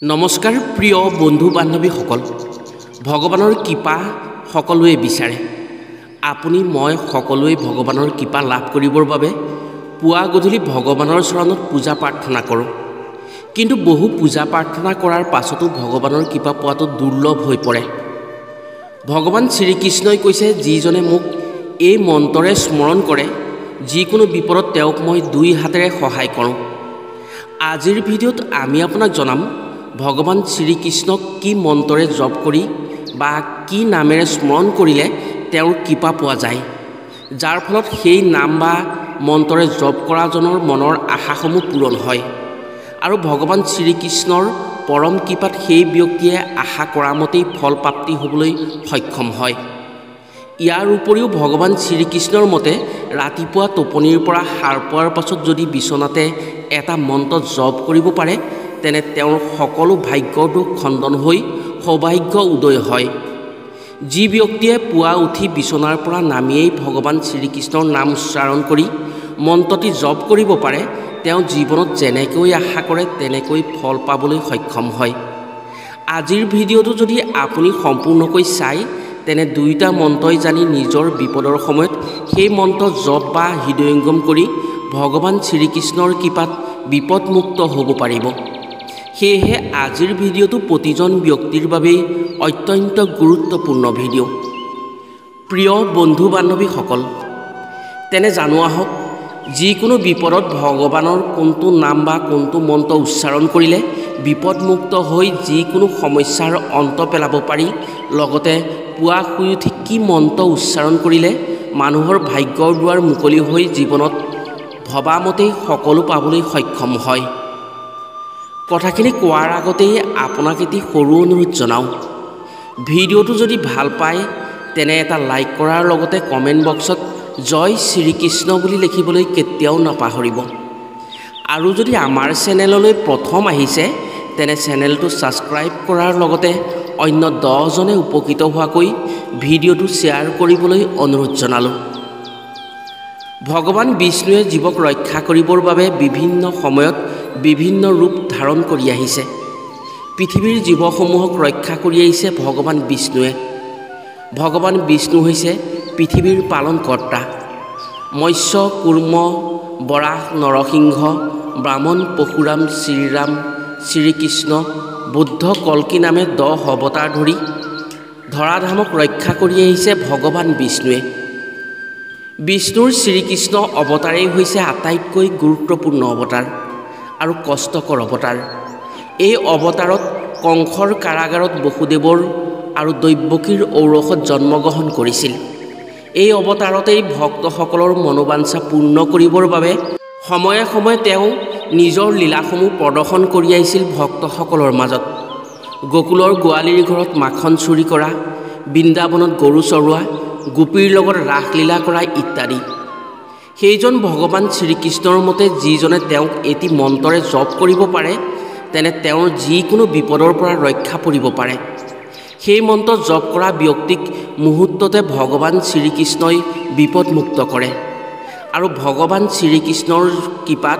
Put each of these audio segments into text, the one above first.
নমস্কাৰ প্ৰিয় বন্ধু বান্ধৱীসকল, ভগৱানৰ কৃপা সকলোৱে বিচাৰে। আপুনি মই সকলোৱে ভগৱানৰ কৃপা লাভ কৰিবৰ বাবে পুৱা গধূলি ভগৱানৰ চৰণত পূজা প্ৰাৰ্থনা কৰোঁ। কিন্তু বহু পূজা প্ৰাৰ্থনা কৰাৰ পাছতো ভগৱানৰ কৃপা পোৱাটো দুৰ্লভ হৈ পৰে। ভগৱান শ্ৰীকৃষ্ণই কৈছে, যিজনে মোক এই মন্ত্ৰৰে স্মৰণ কৰে, যিকোনো বিপদত তেওঁক মই দুই হাতেৰে সহায় কৰোঁ। আজিৰ ভিডিঅ'ত আমি আপোনাক জনাম ভগৱান শ্ৰীকৃষ্ণক কি মন্ত্ৰৰে জপ কৰি বা কি নামেৰে স্মৰণ কৰিলে তেওঁৰ কৃপা পোৱা যায়, যাৰ ফলত সেই নাম বা মন্ত্ৰৰে জপ কৰাজনৰ মনৰ আশাসমূহ পূৰণ হয় আৰু ভগৱান শ্ৰীকৃষ্ণৰ পৰম কৃপাত সেই ব্যক্তিয়ে আশা কৰা মতেই ফল প্ৰাপ্তি হ'বলৈ সক্ষম হয়। ইয়াৰ উপৰিও ভগৱান শ্ৰীকৃষ্ণৰ মতে ৰাতিপুৱা টোপনিৰ পৰা সাৰ পোৱাৰ পাছত যদি বিচনাতে এটা মন্ত্ৰ জপ কৰিব পাৰে, তেনে তেওঁৰ সকলো ভাগ্যৰ দুখ খণ্ডন হৈ সৌভাগ্য উদয় হয়। যি ব্যক্তিয়ে পুৱা উঠি বিচনাৰ পৰা নামিয়েই ভগৱান শ্ৰীকৃষ্ণৰ নাম উচ্চাৰণ কৰি মন্ত্ৰটি জপ কৰিব পাৰে, তেওঁ জীৱনত যেনেকৈ আশা কৰে তেনেকৈ ফল পাবলৈ সক্ষম হয়। আজিৰ ভিডিঅ'টো যদি আপুনি সম্পূৰ্ণকৈ চায়, তেনে দুয়োটা মন্ত্ৰই জানি নিজৰ বিপদৰ সময়ত সেই মন্ত্ৰ জপ বা হৃদয়ংগম কৰি ভগৱান শ্ৰীকৃষ্ণৰ কৃপাত বিপদমুক্ত হ'ব পাৰিব। সেয়েহে আজিৰ ভিডিঅ'টো প্ৰতিজন ব্যক্তিৰ বাবেই অত্যন্ত গুৰুত্বপূৰ্ণ ভিডিঅ'। প্ৰিয় বন্ধু বান্ধৱীসকল, তেনে জানো আহক, যিকোনো বিপদত ভগৱানৰ কোনটো নাম বা কোনটো মন্ত্ৰ উচ্চাৰণ কৰিলে বিপদমুক্ত হৈ যিকোনো সমস্যাৰ অন্ত পেলাব পাৰি, লগতে পুৱা শুই উঠি কি মন্ত্ৰ উচ্চাৰণ কৰিলে মানুহৰ ভাগ্যৰ দুৱাৰ মুকলি হৈ জীৱনত ভবামতেই সকলো পাবলৈ সক্ষম হয়। কথাখিনি কোৱাৰ আগতেই আপোনাক এটি সৰু অনুৰোধ জনাওঁ। ভিডিঅ'টো যদি ভাল পায়, তেনে এটা লাইক কৰাৰ লগতে কমেণ্ট বক্সত জয় শ্ৰীকৃষ্ণ বুলি লিখিবলৈ কেতিয়াও নাপাহৰিব। আৰু যদি আমাৰ চেনেললৈ প্ৰথম আহিছে, তেনে চেনেলটো ছাবস্ক্ৰাইব কৰাৰ লগতে অন্য 10জনে উপকৃত হোৱাকৈ ভিডিঅ'টো শ্বেয়াৰ কৰিবলৈ অনুৰোধ জনালোঁ। ভগৱান বিষ্ণুৱে জীৱক ৰক্ষা কৰিবৰ বাবে বিভিন্ন সময়ত বিভিন্ন ৰূপ ধাৰণ কৰি আহিছে। পৃথিৱীৰ জীৱসমূহক ৰক্ষা কৰি আহিছে ভগৱান বিষ্ণুৱে। ভগৱান বিষ্ণু হৈছে পৃথিৱীৰ পালনকৰ্তা। মৎস্য, কুৰ্ম, বৰাহ, নৰসিংহ, ব্ৰাহ্মণ, পৰশুৰাম, শ্ৰীৰাম, শ্ৰীকৃষ্ণ, বুদ্ধ, কল্কি নামে 10 অৱতাৰ ধৰি ধৰাধামক ৰক্ষা কৰি আহিছে ভগৱান বিষ্ণুৱে। বিষ্ণুৰ শ্ৰীকৃষ্ণ অৱতাৰেই হৈছে আটাইতকৈ গুৰুত্বপূৰ্ণ অৱতাৰ আৰু কষ্টকৰ অৱতাৰ। এই অৱতাৰত কংসৰ কাৰাগাৰত বসুদেৱৰ আৰু দৈৱকীৰ ঔৰসত জন্মগ্ৰহণ কৰিছিল। এই অৱতাৰতেই ভক্তসকলৰ মনোবাঞ্ছা পূৰ্ণ কৰিবৰ বাবে সময়ে সময়ে তেওঁ নিজৰ লীলাসমূহ প্ৰদৰ্শন কৰি আহিছিল ভক্তসকলৰ মাজত। গকুলৰ গোৱালীৰ ঘৰত মাখন চুৰি কৰা, বৃন্দাবনত গৰু চৰোৱা, গোপীৰ লগত ৰাসলীলা কৰা ইত্যাদি। সেইজন ভগৱান শ্ৰীকৃষ্ণৰ মতে যিজনে তেওঁক এটি মন্ত্ৰৰে জপ কৰিব পাৰে, তেনে তেওঁৰ যিকোনো বিপদৰ পৰা ৰক্ষা পৰিব পাৰে। সেই মন্ত্ৰ জপ কৰা ব্যক্তিক মুহূৰ্ততে ভগৱান শ্ৰীকৃষ্ণই বিপদমুক্ত কৰে আৰু ভগৱান শ্ৰীকৃষ্ণৰ কৃপাত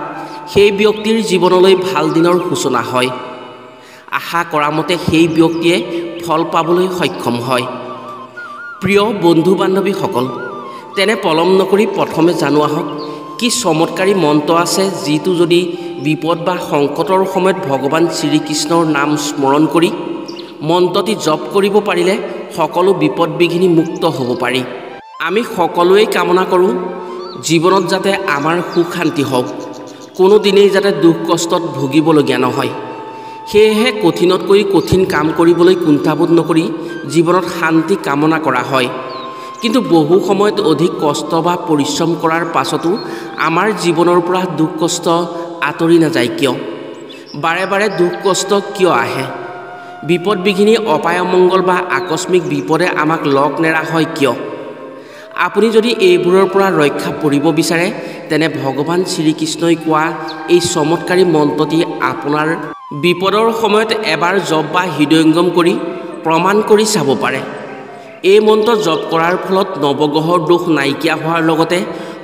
সেই ব্যক্তিৰ জীৱনলৈ ভাল দিনৰ সূচনা হয়। আশা কৰা মতে সেই ব্যক্তিয়ে ফল পাবলৈ সক্ষম হয়। প্ৰিয় বন্ধু বান্ধৱীসকল, তেনে পলম নকৰি প্ৰথমে জানো আহক, কি চমৎকাৰী মন্ত্ৰ আছে যিটো যদি বিপদ বা সংকটৰ সময়ত ভগৱান শ্ৰীকৃষ্ণৰ নাম স্মৰণ কৰি মন্ত্ৰটি জপ কৰিব পাৰিলে সকলো বিপদ বিঘিনি মুক্ত হ'ব পাৰি। আমি সকলোৱেই কামনা কৰোঁ জীৱনত যাতে আমাৰ সুখ শান্তি হওক, কোনো দিনেই যাতে দুখ কষ্টত ভুগিবলগীয়া নহয়। সেয়েহে কঠিনতকৈ কঠিন কাম কৰিবলৈ কুণ্ঠাবোধ নকৰি জীৱনত শান্তি কামনা কৰা হয়। কিন্তু বহু সময়ত অধিক কষ্ট বা পৰিশ্ৰম কৰাৰ পাছতো আমাৰ জীৱনৰ পৰা দুখ কষ্ট আঁতৰি নাযায় কিয়? বাৰে বাৰে দুখ কষ্ট কিয় আহে? বিপদ বিঘিনি, অপায় অমংগল বা আকস্মিক বিপদে আমাক লগ নেৰা হয় কিয়? আপুনি যদি এইবোৰৰ পৰা ৰক্ষা পৰিব বিচাৰে, তেনে ভগৱান শ্ৰীকৃষ্ণই কোৱা এই চমৎকাৰী মন্ত্ৰটি আপোনাৰ বিপদৰ সময়ত এবাৰ জপ বা হৃদয়ংগম কৰি প্ৰমাণ কৰি চাব পাৰে। এই মন্ত্ৰ জপ কৰাৰ ফলত নৱগ্ৰহৰ দোষ নাইকিয়া হোৱাৰ লগতে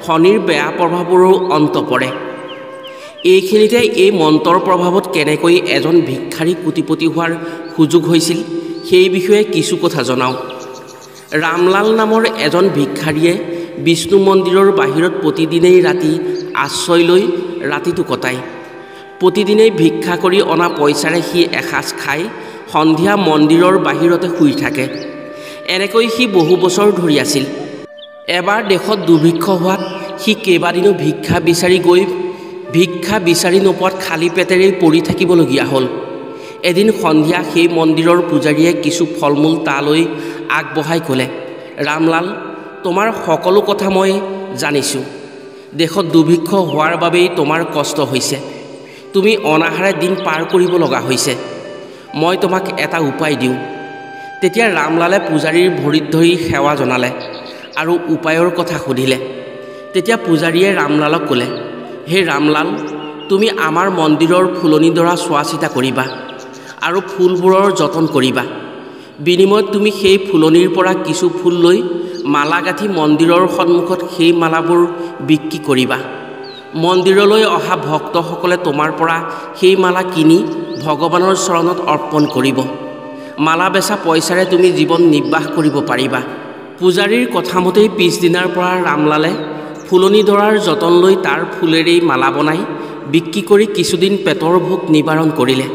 শনিৰ বেয়া প্ৰভাৱৰো অন্ত পৰে। এইখিনিতে এই মন্ত্ৰৰ প্ৰভাৱত কেনেকৈ এজন ভিক্ষাৰী কোটিপতি হোৱাৰ সুযোগ হৈছিল সেই বিষয়ে কিছু কথা জনাওঁ। ৰামলাল নামৰ এজন ভিক্ষাৰীয়ে বিষ্ণু মন্দিৰৰ বাহিৰত প্ৰতিদিনেই ৰাতি আশ্ৰয় লৈ ৰাতিটো কটায়। প্ৰতিদিনেই ভিক্ষা কৰি অনা পইচাৰে সি এসাঁজ খাই সন্ধিয়া মন্দিৰৰ বাহিৰতে শুই থাকে। এনেকৈ সি বহু বছৰ ধৰি আছিল। এবাৰ দেশত দুৰ্ভিক্ষ হোৱাত সি কেইবাদিনো ভিক্ষা বিচাৰি গৈ ভিক্ষা বিচাৰি নোপোৱাত খালী পেটেৰেই পৰি থাকিবলগীয়া হ'ল। এদিন সন্ধিয়া সেই মন্দিৰৰ পূজাৰীয়ে কিছু ফল মূল তালৈ আগবঢ়াই ক'লে, ৰামলাল, তোমাৰ সকলো কথা মই জানিছোঁ। দেশত দুৰ্ভিক্ষ হোৱাৰ বাবেই তোমাৰ কষ্ট হৈছে। তুমি অনাহাৰে দিন পাৰ কৰিব লগা হৈছে। মই তোমাক এটা উপায় দিওঁ। তেতিয়া ৰামলালে পূজাৰীৰ ভৰিত ধৰি সেৱা জনালে আৰু উপায়ৰ কথা সুধিলে। তেতিয়া পূজাৰীয়ে ৰামলালক ক'লে, হে ৰামলাল, তুমি আমাৰ মন্দিৰৰ ফুলনিডৰা চোৱা চিতা কৰিবা আৰু ফুলবোৰৰ যতন কৰিবা। বিনিময়ত তুমি সেই ফুলনিৰ পৰা কিছু ফুল লৈ মালা গাঁঠি মন্দিৰৰ সন্মুখত সেই মালাবোৰ বিক্ৰী কৰিবা। মন্দিৰলৈ অহা ভক্তসকলে তোমাৰ পৰা সেই মালা কিনি ভগৱানৰ চৰণত অৰ্পণ কৰিব। মালা বেচা পইচাৰে তুমি জীৱন নিৰ্বাহ কৰিব পাৰিবা। পূজাৰীৰ কথামতেই পিছদিনাৰ পৰা ৰামলালে ফুলনিডৰাৰ যতন লৈ তাৰ ফুলেৰেই মালা বনাই বিক্ৰী কৰি কিছুদিন পেটৰ ভোক নিবাৰণ কৰিলে।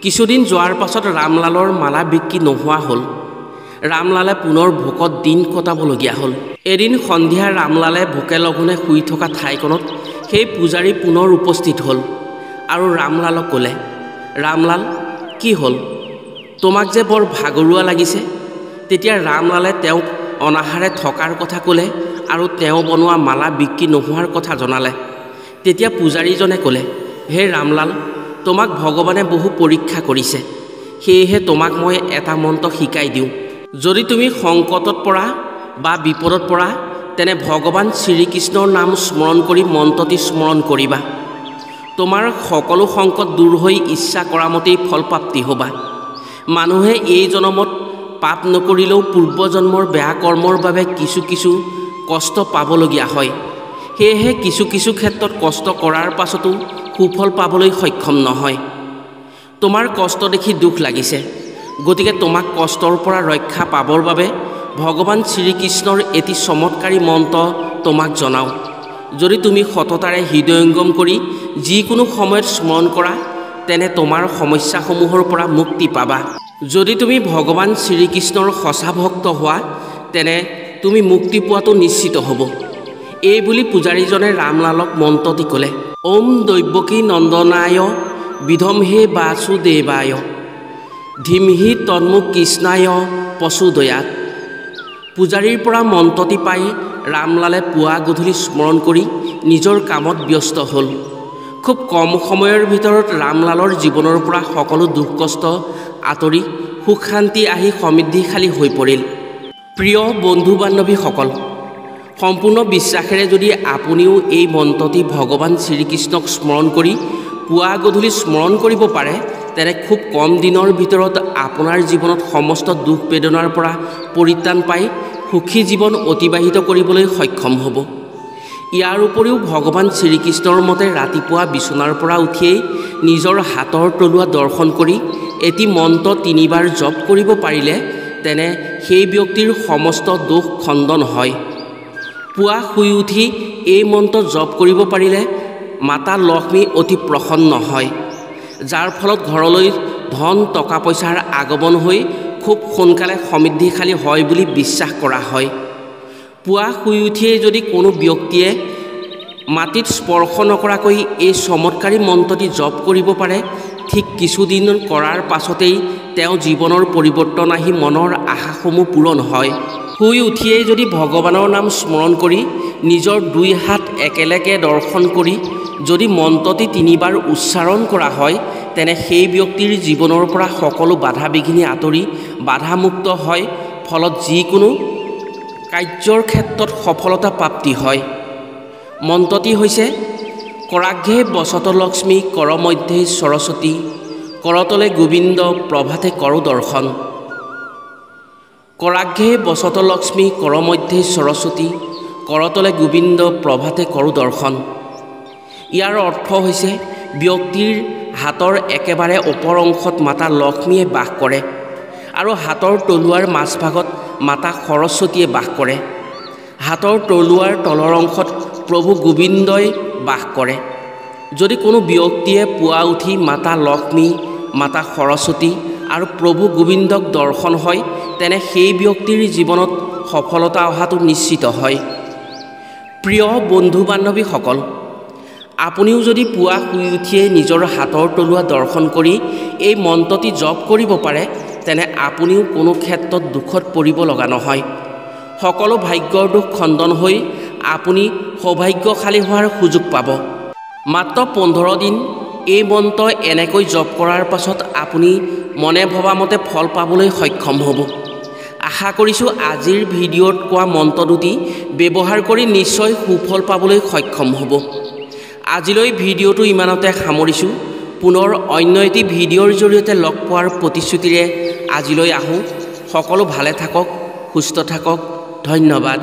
কিছুদিন যোৱাৰ পাছত ৰামলালৰ মালা বিক্ৰী নোহোৱা হ'ল। ৰামলালে পুনৰ ভোকত দিন কটাবলগীয়া হ'ল। এদিন সন্ধিয়া ৰামলালে ভোকে লঘোণে শুই থকা ঠাইখনত সেই পূজাৰী পুনৰ উপস্থিত হ'ল আৰু ৰামলালক ক'লে, ৰামলাল, কি হ'ল? তোমাক যে বৰ ভাগৰুৱা লাগিছে। তেতিয়া ৰামলালে তেওঁক অনাহাৰে থকাৰ কথা ক'লে আৰু তেওঁ বনোৱা মালা বিক্ৰী নোহোৱাৰ কথা জনালে। তেতিয়া পূজাৰীজনে ক'লে, হে ৰামলাল, তোমাক ভগৱানে বহু পৰীক্ষা কৰিছে। সেয়েহে তোমাক মই এটা মন্ত্ৰ শিকাই দিওঁ। যদি তুমি সংকটত পৰা বা বিপদত পৰা তেনে ভগৱান শ্ৰীকৃষ্ণৰ নাম স্মৰণ কৰি মন্ত্ৰটি স্মৰণ কৰিবা। তোমাৰ সকলো সংকট দূৰ হৈ ইচ্ছা কৰা মতেই ফলপ্ৰাপ্তি হ'বা। মানুহে এই জনমত পাপ নকৰিলেও পূৰ্বজন্মৰ বেয়া কৰ্মৰ বাবে কিছু কিছু কষ্ট পাবলগীয়া হয়। সেয়েহে কিছু কিছু ক্ষেত্ৰত কষ্ট কৰাৰ পাছতো সুফল পাবলৈ সক্ষম নহয়। তোমাৰ কষ্ট দেখি দুখ লাগিছে, গতিকে তোমাক কষ্টৰ পৰা ৰক্ষা পাবৰ বাবে ভগৱান শ্ৰীকৃষ্ণৰ এটি চমৎকাৰী মন্ত্ৰ তোমাক জনাওঁ। যদি তুমি সততাৰে হৃদয়ংগম কৰি যিকোনো সময়ত স্মৰণ কৰা তেনে তোমাৰ সমস্যাসমূহৰ পৰা মুক্তি পাবা। যদি তুমি ভগৱান শ্ৰীকৃষ্ণৰ সঁচা ভক্ত হোৱা তেনে তুমি মুক্তি পোৱাটো নিশ্চিত হ'ব। এই বুলি পূজাৰীজনে ৰামলালক মন্ত্ৰটি ক'লে, ওম দৈৱকী নন্দনায় বিধমহে বাসুদেৱায় ধীমহি তন্মুখ কৃষ্ণায় প্ৰচোদয়াৎ। পূজাৰীৰ পৰা মন্ত্ৰটি পাই ৰামলালে পুৱা গধূলি স্মৰণ কৰি নিজৰ কামত ব্যস্ত হ'ল। খুব কম সময়ৰ ভিতৰত ৰামলালৰ জীৱনৰ পৰা সকলো দুখ কষ্ট আঁতৰি সুখ শান্তি আহি সমৃদ্ধিশালী হৈ পৰিল। প্ৰিয় বন্ধু বান্ধৱীসকল, সম্পূৰ্ণ বিশ্বাসেৰে যদি আপুনিও এই মন্ত্ৰটি ভগৱান শ্ৰীকৃষ্ণক স্মৰণ কৰি পুৱা গধূলি স্মৰণ কৰিব পাৰে তেনে খুব কম দিনৰ ভিতৰত আপোনাৰ জীৱনত সমস্ত দুখ বেদনাৰ পৰা পৰিত্ৰাণ পাই সুখী জীৱন অতিবাহিত কৰিবলৈ সক্ষম হ'ব। ইয়াৰ উপৰিও ভগৱান শ্ৰীকৃষ্ণৰ মতে ৰাতিপুৱা বিচনাৰ পৰা উঠিয়েই নিজৰ হাতৰ তলুৱা দৰ্শন কৰি এটি মন্ত্ৰ 3 বাৰ জপ কৰিব পাৰিলে তেনে সেই ব্যক্তিৰ সমস্ত দোষ খণ্ডন হয়। পুৱা শুই উঠি এই মন্ত্ৰ জপ কৰিব পাৰিলে মাতা লক্ষ্মী অতি প্ৰসন্ন হয়, যাৰ ফলত ঘৰলৈ ধন টকা পইচাৰ আগমন হৈ খুব সোনকালে সমৃদ্ধিশালী হয় বুলি বিশ্বাস কৰা হয়। পুৱা শুই উঠিয়েই যদি কোনো ব্যক্তিয়ে মাটিত স্পৰ্শ নকৰাকৈ এই চমৎকাৰী মন্ত্ৰটি জপ কৰিব পাৰে, ঠিক কিছুদিন কৰাৰ পাছতেই তেওঁ জীৱনৰ পৰিৱৰ্তন আহি মনৰ আশাসমূহ পূৰণ হয়। শুই উঠিয়েই যদি ভগৱানৰ নাম স্মৰণ কৰি নিজৰ 2 হাত একেলগে দৰ্শন কৰি যদি মন্ত্ৰটি 3 বাৰ উচ্চাৰণ কৰা হয় তেনে সেই ব্যক্তিৰ জীৱনৰ পৰা সকলো বাধা বিঘিনি আঁতৰি বাধামুক্ত হয়, ফলত যিকোনো কাৰ্যৰ ক্ষেত্ৰত সফলতা প্ৰাপ্তি হয়। মন্ত্ৰটি হৈছে কৰাঘ্যে বসত লক্ষ্মী কৰ মধ্যে সৰস্বতী কৰতলে গোবিন্দ প্ৰভাতে কৰো দৰ্শন। কৰাঘ্যে বসত লক্ষ্মী কৰ মধ্যে সৰস্বতী কৰতলে গোবিন্দ প্ৰভাতে কৰো দৰ্শন। ইয়াৰ অৰ্থ হৈছে ব্যক্তিৰ হাতৰ একেবাৰে ওপৰ অংশত মাতা লক্ষ্মীয়ে বাস কৰে আৰু হাতৰ তলুৱাৰ মাজভাগত মাতা সৰস্বতীয়ে বাস কৰে। হাতৰ তলুৱাৰ তলৰ অংশত প্ৰভু গোবিন্দই বাস কৰে। যদি কোনো ব্যক্তিয়ে পুৱা উঠি মাতা লক্ষ্মী, মাতা সৰস্বতী আৰু প্ৰভু গোবিন্দক দৰ্শন হয়, তেনে সেই ব্যক্তিৰ জীৱনত সফলতা অহাটো নিশ্চিত হয়। প্ৰিয় বন্ধু বান্ধৱীসকল, আপুনিও যদি পুৱা শুই উঠিয়ে নিজৰ হাতৰ তলুৱা দৰ্শন কৰি এই মন্ত্ৰটি জপ কৰিব পাৰে, তেনে আপুনিও কোনো ক্ষেত্ৰত দুখত পৰিব লগা নহয়। সকলো ভাগ্যৰ দুখ খণ্ডন হৈ আপুনি সৌভাগ্যশালী হোৱাৰ সুযোগ পাব। মাত্ৰ 15 দিন এই মন্ত্ৰ এনেকৈ জপ কৰাৰ পাছত আপুনি মনে ভবা মতে ফল পাবলৈ সক্ষম হ'ব। আশা কৰিছোঁ আজিৰ ভিডিঅ'ত কোৱা মন্ত্ৰ দুটি ব্যৱহাৰ কৰি নিশ্চয় সুফল পাবলৈ সক্ষম হ'ব। আজিলৈ ভিডিঅ'টো ইমানতে সামৰিছোঁ। পুনৰ অন্য এটি ভিডিঅ'ৰ জৰিয়তে লগ পোৱাৰ প্ৰতিশ্ৰুতিৰে আজিলৈ আহোঁ। সকলো ভালে থাকক, সুস্থ থাকক। ধন্যবাদ।